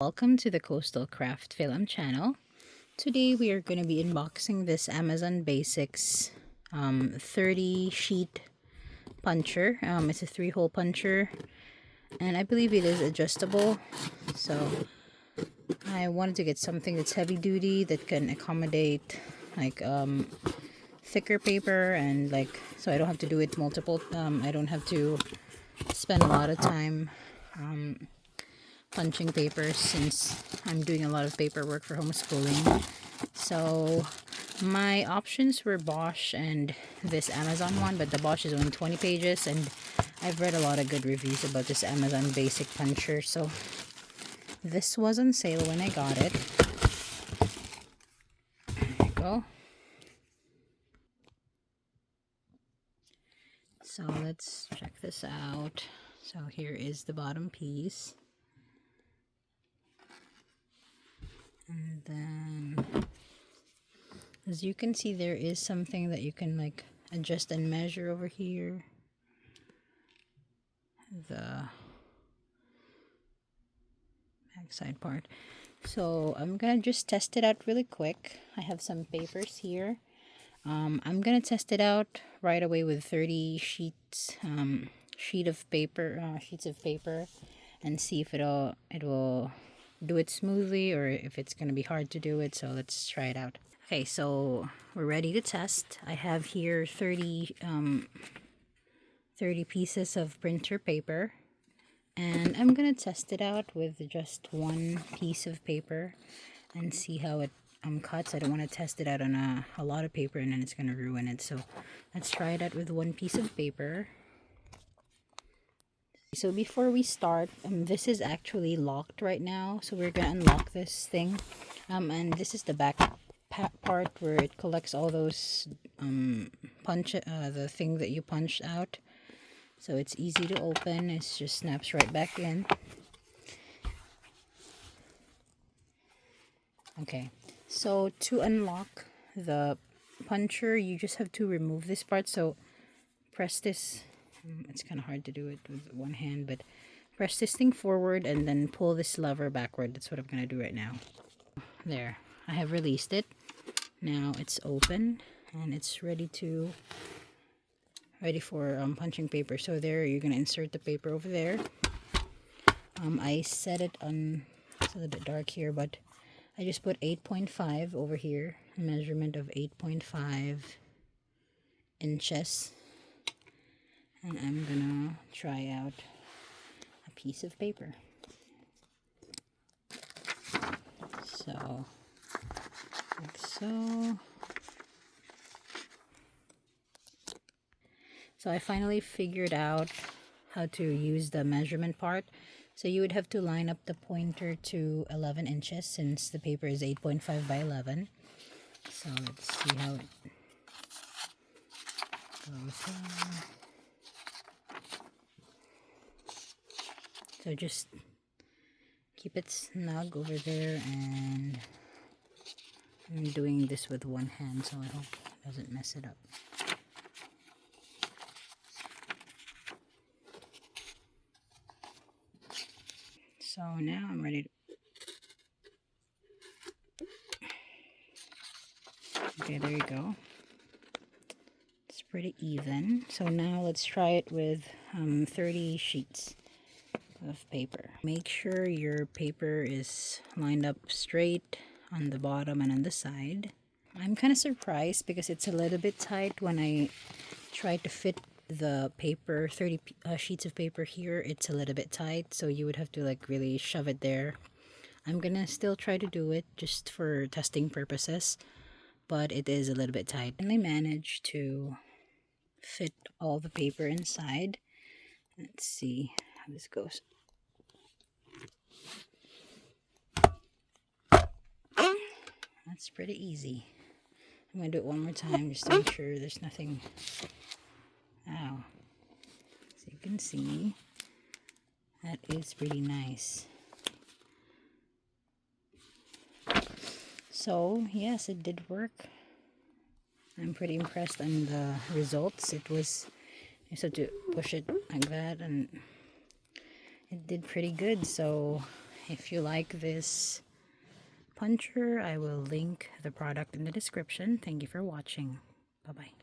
Welcome to the Coastal Craft Film channel. Today we are going to be unboxing this Amazon Basics 30 sheet puncher. It's a 3-hole puncher and I believe it is adjustable. So I wanted to get something that's heavy duty that can accommodate like thicker paper and so I don't have to do it multiple. I don't have to spend a lot of time punching papers since I'm doing a lot of paperwork for homeschooling. So my options were Bosch and this Amazon one, but the Bosch is only 20 pages and I've read a lot of good reviews about this Amazon basic puncher, so this was on sale when I got it. There you go. So let's check this out. So here is the bottom piece. And then, as you can see, there is something that you can adjust and measure over here. The backside part. So I'm gonna just test it out really quick. I have some papers here. I'm gonna test it out right away with 30 sheets of paper, and see if it will do it smoothly or if it's gonna be hard to do it. So let's try it out. Okay, so we're ready to test. I have here 30 pieces of printer paper, and I'm gonna test it out with just one piece of paper and see how it cuts. I don't want to test it out on a lot of paper and then it's gonna ruin it. So let's try it out with one piece of paper. So before we start, this is actually locked right now, so we're gonna unlock this thing, and this is the back part where it collects all those the thing that you punched out. So it's easy to open. It just snaps right back in. Okay, so to unlock the puncher, you just have to remove this part. So press this. It's kind of hard to do it with one hand, but press this thing forward and then pull this lever backward. That's what I'm gonna do right now. There, I have released it. Now it's open and it's ready for punching paper. So there, you're gonna insert the paper over there. I set it on, it's a little bit dark here, but I just put 8.5 over here, a measurement of 8.5 inches. And I'm gonna try out a piece of paper. So, like so. So I finally figured out how to use the measurement part. So you would have to line up the pointer to 11 inches since the paper is 8.5 by 11. So let's see how it goes down. So just keep it snug over there, and I'm doing this with one hand, so I hope it doesn't mess it up. So now I'm ready to... Okay, there you go. It's pretty even. So now let's try it with 30 sheets of paper. Make sure your paper is lined up straight on the bottom and on the side. I'm kind of surprised because it's a little bit tight. When I tried to fit the paper, 30 sheets of paper here, it's a little bit tight, so you would have to really shove it there. I'm gonna still try to do it just for testing purposes, but it is a little bit tight. And I managed to fit all the paper inside. Let's see how this goes. That's pretty easy. I'm gonna do it one more time just to make sure there's nothing. Ow. So you can see that is pretty nice. So yes, it did work. I'm pretty impressed on the results. It was, you just have to push it like that and it did pretty good. So If you like this puncher, I will link the product in the description. Thank you for watching. Bye-bye.